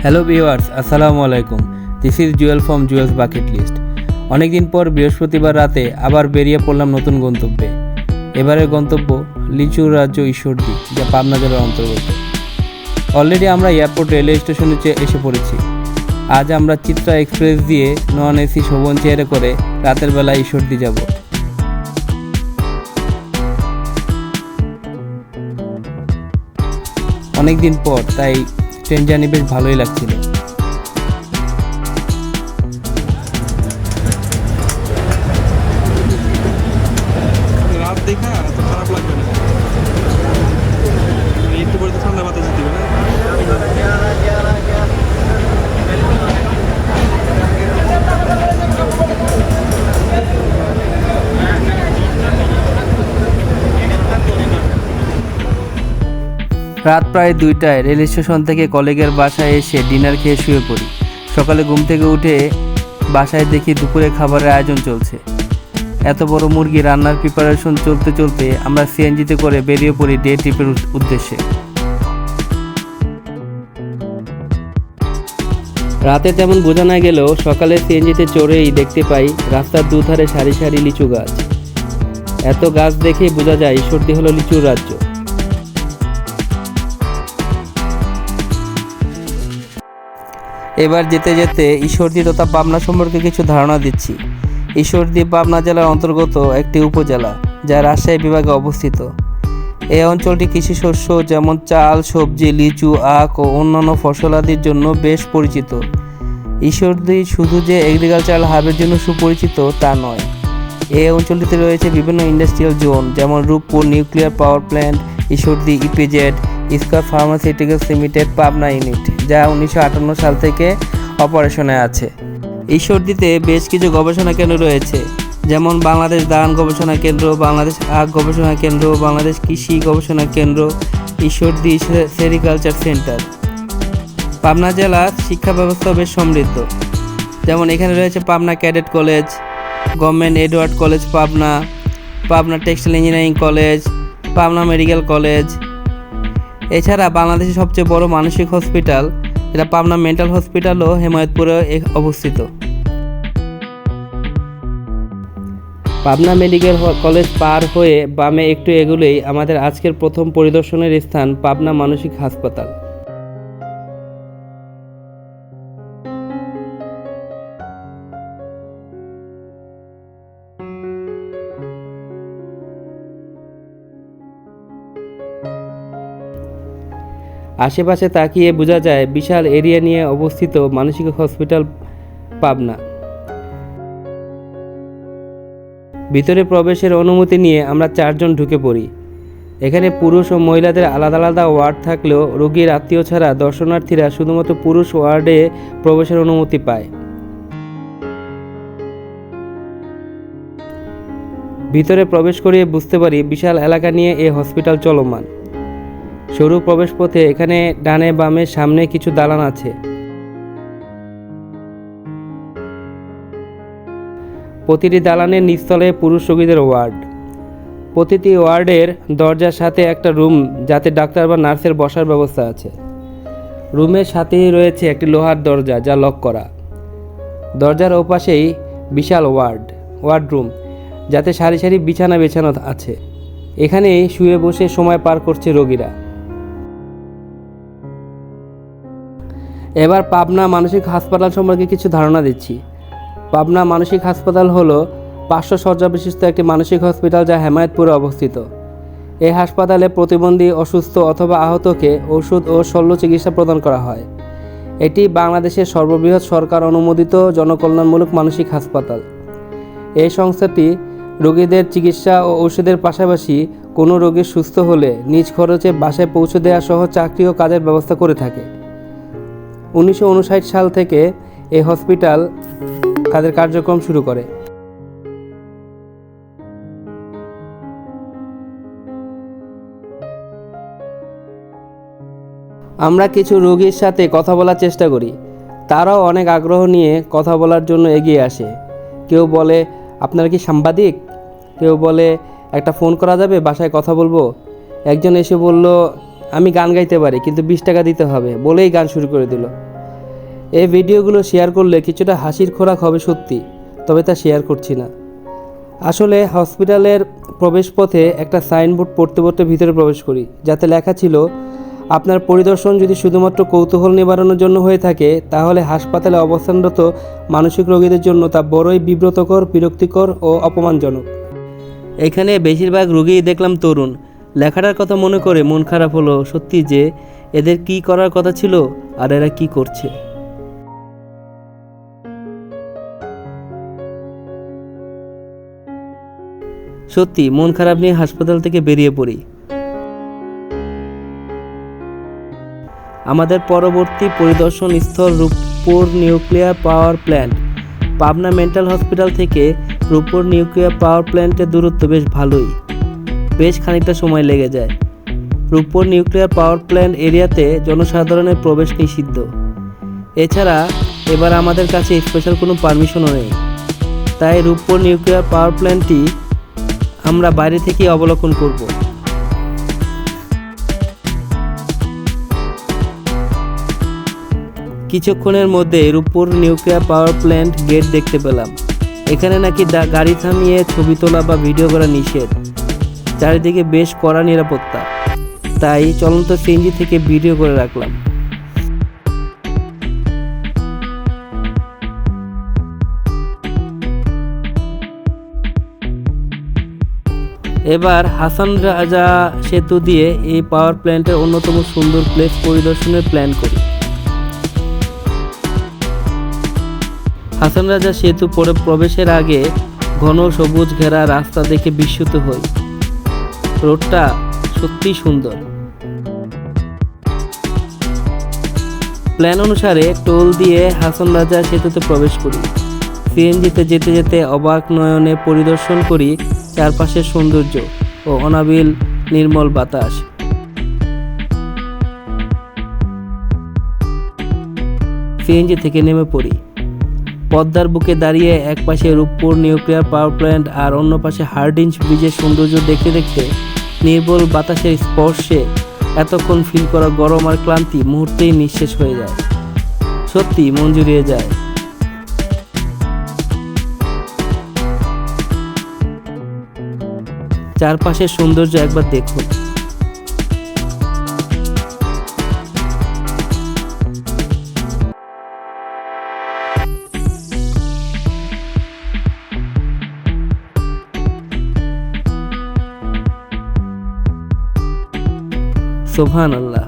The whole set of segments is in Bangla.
হ্যালো ভিউয়ার্স, আসসালামু আলাইকুম। This is Jewel from Jewel's bucket list. অনেকদিন পর বৃহস্পতিবার রাতে আবার বেরিয়ে পড়লাম নতুন গন্তব্যে। এবারের গন্তব্য লিচুর রাজ্য ঈশ্বরদী, যা পাবনা জেলার অন্তর্গত। অলরেডি আমরা এয়ারপোর্ট রেলওয়ে স্টেশনে এসে পড়েছি। আজ আমরা চিত্রা এক্সপ্রেস দিয়ে নন এসি শোভন চেয়ারে করে রাতের বেলা ঈশ্বরদী যাব। অনেকদিন পর, তাই ট্রেন জার্নি বেশ ভালোই লাগছিল। রাত দেখা এত খারাপ লাগবে না, একটু পরে তো ঠান্ডা বাতাস দিবে না। রাত প্রায় 2টায় রেল স্টেশন থেকে কলিগের বাসায় এসে ডিনার খেয়ে শুয়ে পড়ি। সকালে ঘুম থেকে উঠে বাসায় দেখি দুপুরে খাবারের আয়োজন চলছে। এত বড় মুরগি রান্নার প্রিপারেশন চলতে চলতে আমরা সিএনজিতে করে বেরিয়ে পড়ি ডে ট্রিপের উদ্দেশ্যে। রাতে তেমন বোঝা না গেলেও সকালে সিএনজিতে চড়েই দেখতে পাই রাস্তার দুধারে সারি সারি লিচু গাছ। এত গাছ দেখেই বোঝা যায় ঈশ্বরদী হলো লিচুর রাজ্য। এবার যেতে যেতে ঈশ্বরদী তথা পাবনা সম্পর্কে কিছু ধারণা দিচ্ছি। ঈশ্বরদী পাবনা জেলার অন্তর্গত একটি উপজেলা, যা রাজশাহী বিভাগে অবস্থিত। এই অঞ্চলটি কৃষি শস্য যেমন চাল, সবজি, লিচু, আখ ও অন্যান্য ফসলাদির জন্য বেশ পরিচিত। ঈশ্বরদী শুধু যে এগ্রিকালচারাল হাবের জন্য সুপরিচিত তা নয়, এই অঞ্চলটিতে রয়েছে বিভিন্ন ইন্ডাস্ট্রিয়াল জোন, যেমন Rooppur nuclear power plant, Ishwardi EPZ, square pharmaceuticals limited Pabna unit, যা 1958 সাল থেকে অপারেশনে আছে। ঈশ্বরদীতে বেশ কিছু গবেষণা কেন্দ্র রয়েছে, যেমন বাংলাদেশ দাঁড়ান গবেষণা কেন্দ্র, বাংলাদেশ আখ গবেষণা কেন্দ্র, বাংলাদেশ কৃষি গবেষণা কেন্দ্র, ঈশ্বরদী সেরিকালচার সেন্টার। পাবনা জেলার শিক্ষা ব্যবস্থা বেশ সমৃদ্ধ, যেমন এখানে রয়েছে Pabna cadet college, government Edward college Pabna, Pabna textile engineering college, Pabna medical college. এছাড়া বাংলাদেশের সবচেয়ে বড় মানসিক হসপিটাল, যেটা পাবনা মেন্টাল হসপিটালও হেমায়তপুরে অবস্থিত। পাবনা মেডিকেল কলেজ পার হয়ে বামে একটু এগুলেই আমাদের আজকের প্রথম পরিদর্শনের স্থান পাবনা মানসিক হাসপাতাল। আশেপাশে তাকিয়ে বোঝা যায় বিশাল এরিয়া নিয়ে অবস্থিত মানসিক হসপিটাল পাবনা। ভিতরে প্রবেশের অনুমতি নিয়ে আমরা 4 জন ঢুকে পড়ি। এখানে পুরুষ ও মহিলাদের আলাদা আলাদা ওয়ার্ড থাকলেও রোগীর আত্মীয় ছাড়া দর্শনার্থীরা শুধুমাত্র পুরুষ ওয়ার্ডে প্রবেশের অনুমতি পায়। ভিতরে প্রবেশ করিয়ে বুঝতে পারি বিশাল এলাকা নিয়ে এই হসপিটাল চলমান। সরু প্রবেশ পথে এখানে ডানে বামে সামনে কিছু দালান আছে। প্রতিটি দালানের নিচতলায় পুরুষ রোগীদের ওয়ার্ড। প্রতিটি ওয়ার্ডের দরজার সাথে একটা রুম, যাতে ডাক্তার বা নার্সের বসার ব্যবস্থা আছে। রুমের সাথেই রয়েছে একটি লোহার দরজা, যা লক করা। দরজার ওপাশেই বিশাল ওয়ার্ডরুম, যাতে সারি সারি বিছানা বেছানো আছে। এখানেই শুয়ে বসে সময় পার করছে রোগীরা। এবার পাবনা মানসিক হাসপাতাল সম্পর্কে কিছু ধারণা দিচ্ছি। পাবনা মানসিক হাসপাতাল হলো 500 শয্যা বিশিষ্ট একটি মানসিক হসপিটাল, যা হেমায়তপুরে অবস্থিত। এই হাসপাতালে প্রতিবন্ধী, অসুস্থ অথবা আহতকে ওষুধ ও শল্য চিকিৎসা প্রদান করা হয়। এটি বাংলাদেশের সর্ববৃহৎ সরকার অনুমোদিত জনকল্যাণমূলক মানসিক হাসপাতাল। এই সংস্থাটি রোগীদের চিকিৎসা ও ওষুধের পাশাপাশি কোনো রোগী সুস্থ হলে নিজ খরচে বাসায় পৌঁছে দেওয়া সহ চাকরি ও কাজের ব্যবস্থা করে থাকে। 1959 সাল থেকে এই হসপিটাল তাদের কার্যক্রম শুরু করে। আমরা কিছু রোগীর সাথে কথা বলার চেষ্টা করি। তারাও অনেক আগ্রহ নিয়ে কথা বলার জন্য এগিয়ে আসে। কেউ বলে, আপনারা কি সাংবাদিক? কেউ বলে, একটা ফোন করা যাবে, বাসায় কথা বলবো। একজন এসে বলল, আমি গান গাইতে পারি, কিন্তু 20 টাকা দিতে হবে, বলেই গান শুরু করে দিল। এই ভিডিওগুলো শেয়ার করলে কিছুটা হাসির খোরাক হবে সত্যি, তবে তা শেয়ার করছি না। আসলে হসপিটালের প্রবেশপথে একটা সাইনবোর্ড পড়তে পড়তে ভিতরে প্রবেশ করি, যাতে লেখা ছিল, আপনার পরিদর্শন যদি শুধুমাত্র কৌতূহল নিবারণের জন্য হয়ে থাকে, তাহলে হাসপাতালে অবস্থানরত মানসিক রোগীদের জন্য তা বড়ই বিব্রতকর, বিরক্তিকর ও অপমানজনক। এখানে বেশিরভাগ রোগীই দেখলাম তরুণ। লেখাটার কথা মনে করে মন খারাপ হলো সত্যি যে এদের কি করার কথা ছিল আর এরা কি করছে। সত্যি মন খারাপ নিয়ে হাসপাতাল থেকে বেরিয়ে পড়ি। আমাদের পরবর্তী পরিদর্শন স্থল Rooppur nuclear power plant. Pabna mental hospital থেকে রূপপুর নিউক্লিয়ার পাওয়ার প্ল্যান্টের দূরত্ব বেশ ভালোই, বেশ খানিকটা সময় লেগে যায়। রূপপুর নিউক্লিয়ার পাওয়ার প্ল্যান্ট এরিয়াতে জনসাধারণের প্রবেশ নিষিদ্ধ। এছাড়া এবার আমাদের কাছে স্পেশাল কোনো পারমিশনও নেই, তাই রূপপুর নিউক্লিয়ার পাওয়ার প্ল্যান্টটি আমরা বাইরে থেকেই অবলোকন করব। কিছুক্ষণের মধ্যে Rooppur nuclear power plant gate দেখতে পেলাম। এখানে নাকি গাড়ি থামিয়ে ছবি তোলা বা ভিডিও করা নিষেধ। চারিদিকে বেশ কড়া নিরাপত্তা, তাই চলন্ত সিএনজি থেকে ভিডিও করে রাখলাম। এবার হাসান রাজা সেতু দিয়ে এই পাওয়ার প্ল্যান্টের অন্যতম সুন্দর প্লেস পরিদর্শনের প্ল্যান করি। হাসান রাজা সেতু পরে প্রবেশের আগে ঘন সবুজ ঘেরা রাস্তা দেখে বিস্মিত হই। রোডটা সত্যি সুন্দর। প্ল্যান অনুসারে টোল দিয়ে হাসান রাজা সেতুতে প্রবেশ করি। সিএনজিতে যেতে যেতে অবাক নয়নে পরিদর্শন করি চারপাশের সৌন্দর্য ও অনাবিল নির্মল বাতাস। সিএনজি থেকে নেমে পড়ি। পদ্মার বুকে দাঁড়িয়ে এক পাশে রূপপুর নিউক্লিয়ার পাওয়ার প্ল্যান্ট আর অন্য পাশে হার্ডিঞ্জ ব্রিজের সৌন্দর্য দেখতে দেখতে নির্মল বাতাসের স্পর্শে এতক্ষণ ফিল করা গরম আর ক্লান্তি মুহূর্তেই নিঃশেষ হয়ে যায়। সত্যি মন জুড়িয়ে যায়। চারপাশের সৌন্দর্য একবার দেখুন। সুবহানাল্লাহ।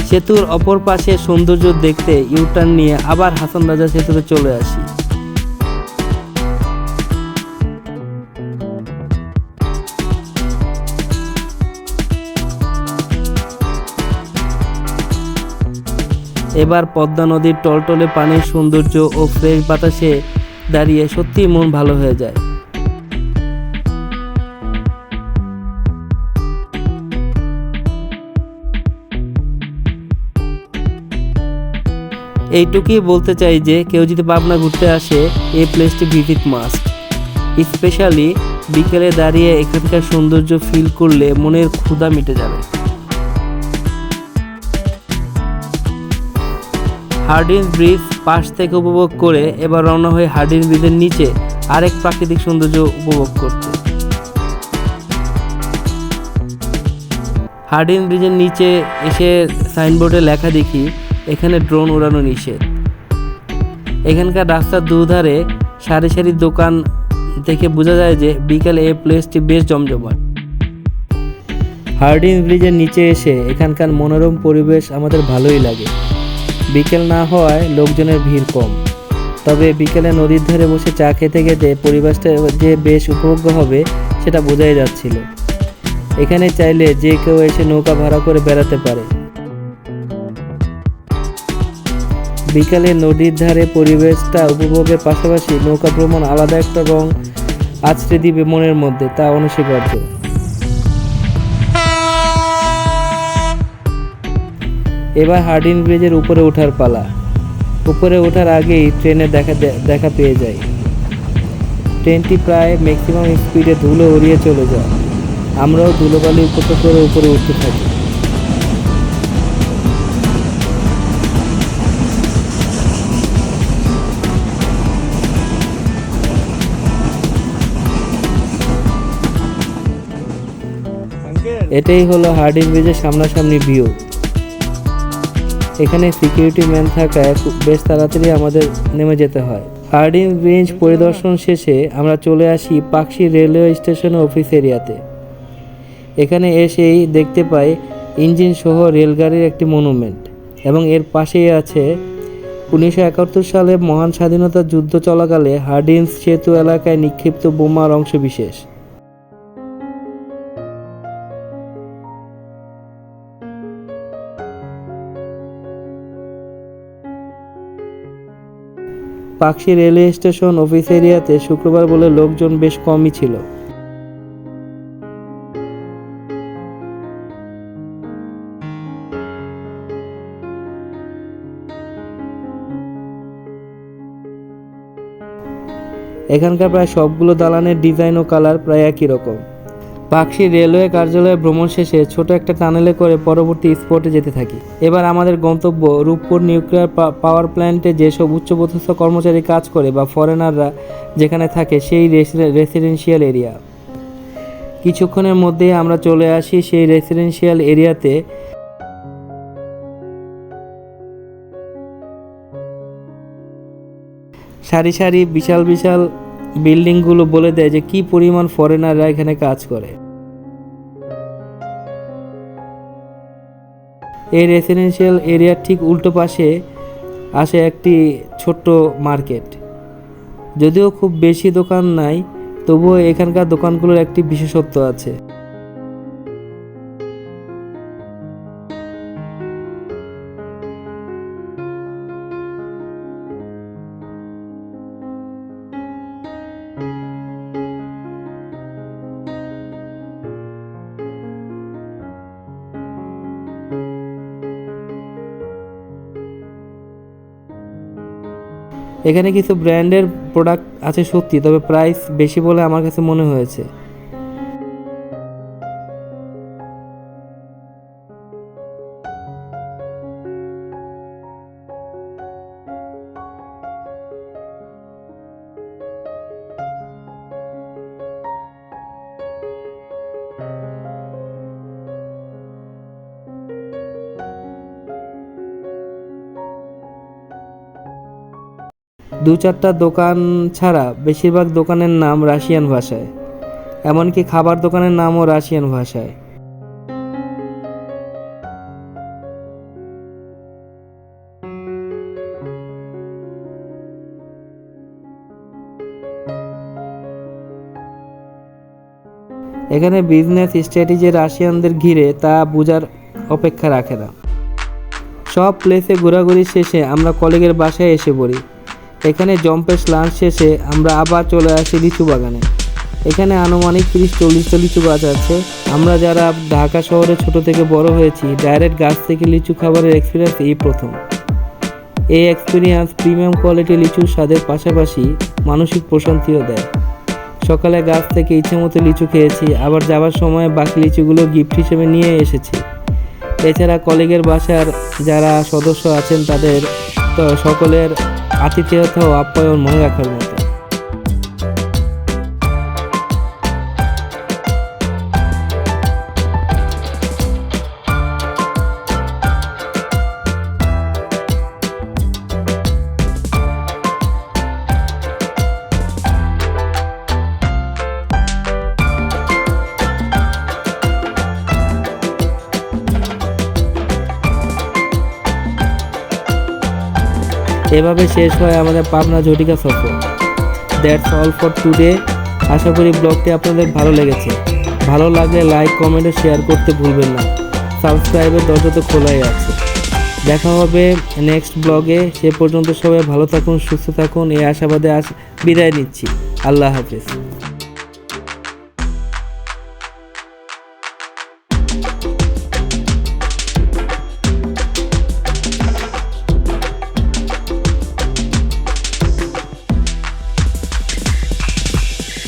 সেতুর অপর পাশে সৌন্দর্য দেখতে ইউটার্ন নিয়ে আবার হাসান রাজা সেতুতে চলে আসি। এবার পদ্মা নদীর টলটলে পানির সৌন্দর্য ও ফ্রেশ বাতাসে দাঁড়িয়ে সত্যিই মন ভালো হয়ে যায়। এইটুকুই বলতে চাই যে কেউ যদি পাবনা ঘুরতে আসে, এই প্লেসটি ভিজিট মাস্ট। স্পেশালি বিকেলে দাঁড়িয়ে এখানকার সৌন্দর্য ফিল করলে মনের ক্ষুধা মিটে যাবে। হার্ডিঞ্জ ব্রিজ পাশ থেকে উপভোগ করে এবার রওনা হয়ে হার্ডিঞ্জ ব্রিজের নিচে আরেক প্রাকৃতিক সৌন্দর্য উপভোগ করতে। হার্ডিঞ্জ ব্রিজের নিচে এসে সাইনবোর্ডে লেখা দেখি এখানে ড্রোন উড়ানো নিষেধ। এখানকার রাস্তার দুধারে সারি সারি দোকান থেকে বোঝা যায় যে বিকেলে এই প্লেসটি বেশ জমজমাট। হার্ডিঞ্জ ব্রিজের নিচে এসে এখানকার মনোরম পরিবেশ আমাদের ভালোই লাগে। বিকেল না হওয়ায় লোকজনের ভিড় কম, তবে বিকেলে নদীর ধারে বসে চা খেতে খেতে পরিবেশটা যে বেশ উপভোগ্য হবে সেটা বোঝাই যাচ্ছিল। এখানে চাইলে যে কেউ এসে নৌকা ভাড়া করে বেড়াতে পারে। বিকালে নদীর ধারে পরিবেশটা উপভোগের পাশাপাশি নৌকা ভ্রমণ আলাদা একটা রং আছড়ে দিবে মনের মধ্যে, তা অনস্বীকার্য। এবার হার্ডিঞ্জ ব্রিজের উপরে ওঠার পালা। উপরে ওঠার আগেই ট্রেনে দেখা পেয়ে যাই। ট্রেনটি প্রায় ম্যাক্সিমাম স্পিডে ধুলো উড়িয়ে চলে যায়। আমরাও ধুলোবালি উপেক্ষা করে উপরে উঠতে থাকি। এটাই হলো হার্ডিঞ্জ ব্রিজের সামনাসামনি ভিউ। এখানে সিকিউরিটি ম্যান থাকায় বেশ তাড়াতাড়ি আমাদের নেমে যেতে হয়। হার্ডিঞ্জ ব্রিজ পরিদর্শন শেষে আমরা চলে আসি পাকশি রেলওয়ে স্টেশনের অফিস এরিয়াতে। এখানে এসেই দেখতে পাই ইঞ্জিন সহ রেলগাড়ির একটি মনুমেন্ট এবং এর পাশেই আছে 1971 সালে মহান স্বাধীনতা যুদ্ধ চলাকালে হার্ডিঞ্জ সেতু এলাকায় নিক্ষিপ্ত বোমার অংশবিশেষ। পাকশি রেলওয়ে স্টেশন অফিস এরিয়াতে শুক্রবার বলে লোকজন বেশ কমই ছিল। এখানকার প্রায় সবগুলো দালানের ডিজাইন ও কালার প্রায় একই রকম। পাকশি রেলওয়ে কার্যালয়ে ভ্রমণ শেষে ছোট একটা টানেলে করে পরবর্তী স্পটে যেতে থাকি। এবার আমাদের গন্তব্য রূপপুর নিউক্লিয়ার পাওয়ার প্ল্যান্টে যেসব উচ্চপদস্থ কর্মচারী কাজ করে বা ফরেনাররা যেখানে থাকে সেই রেসিডেন্সিয়াল এরিয়া। কিছুক্ষণের মধ্যেই আমরা চলে আসি সেই রেসিডেন্সিয়াল এরিয়াতে। সারি সারি বিশাল বিশাল বিল্ডিংগুলো বলে দেয় যে কি পরিমাণ ফরেনাররা এখানে কাজ করে। এই রেসিডেন্সিয়াল এরিয়ার ঠিক উল্টো পাশে আসে একটি ছোট্ট মার্কেট। যদিও খুব বেশি দোকান নাই, তবুও এখানকার দোকানগুলোর একটি বিশেষত্ব আছে। এখানে কিছু ব্র্যান্ডের প্রোডাক্ট আছে সত্যি, তবে প্রাইস বেশি বলে আমার কাছে মনে হয়েছে। দু চারটা দোকান ছাড়া বেশিরভাগ দোকানের নাম রাশিয়ান ভাষায়, এমনকি খাবার দোকানের নামও রাশিয়ান ভাষায়। এখানে বিজনেস স্ট্র্যাটেজি রাশিয়ানদের ঘিরে তা বোঝার অপেক্ষা রাখে না। সব প্লেসে ঘোরাঘুরি শেষে আমরা কলিগের বাসায় এসে পড়ি। এখানে জম্পেশ লাঞ্চ শেষে আমরা আবার চলে আসি লিচু বাগানে। এখানে আনুমানিক 30-40টা লিচু গাছ আছে। আমরা যারা ঢাকা শহরে ছোট থেকে বড় হয়েছি, ডাইরেক্ট গাছ থেকে লিচু খাবারের এক্সপিরিয়েন্স এই প্রথম। এই এক্সপিরিয়েন্স প্রিমিয়াম কোয়ালিটি লিচুর স্বাদের পাশাপাশি মানসিক প্রশান্তিও দেয়। সকালে গাছ থেকে ইচ্ছেমতো লিচু খেয়েছি, আবার যাওয়ার সময় বাকি লিচুগুলো গিফট হিসেবে নিয়ে এসেছি। এছাড়া কলিগের বাসার যারা সদস্য আছেন তাদের তো সকলের আতিথেয়তা ও আপ্যায়ন মনে রাখার মতো। এভাবে শেষ হয় আমাদের পাবনা ঝটিকা সফর। That's all for today. আশা করি ব্লগটি আপনাদের ভালো লেগেছে। ভালো লাগলে লাইক, কমেন্ট ও শেয়ার করতে ভুলবেন না। সাবস্ক্রাইবের দরজা তো খোলাই আছে। দেখা হবে নেক্সট ব্লগে। সে পর্যন্ত সবাই ভালো থাকুন, সুস্থ থাকুন এই আশাবাদে বিদায় নিচ্ছি। আল্লাহ হাফেজ।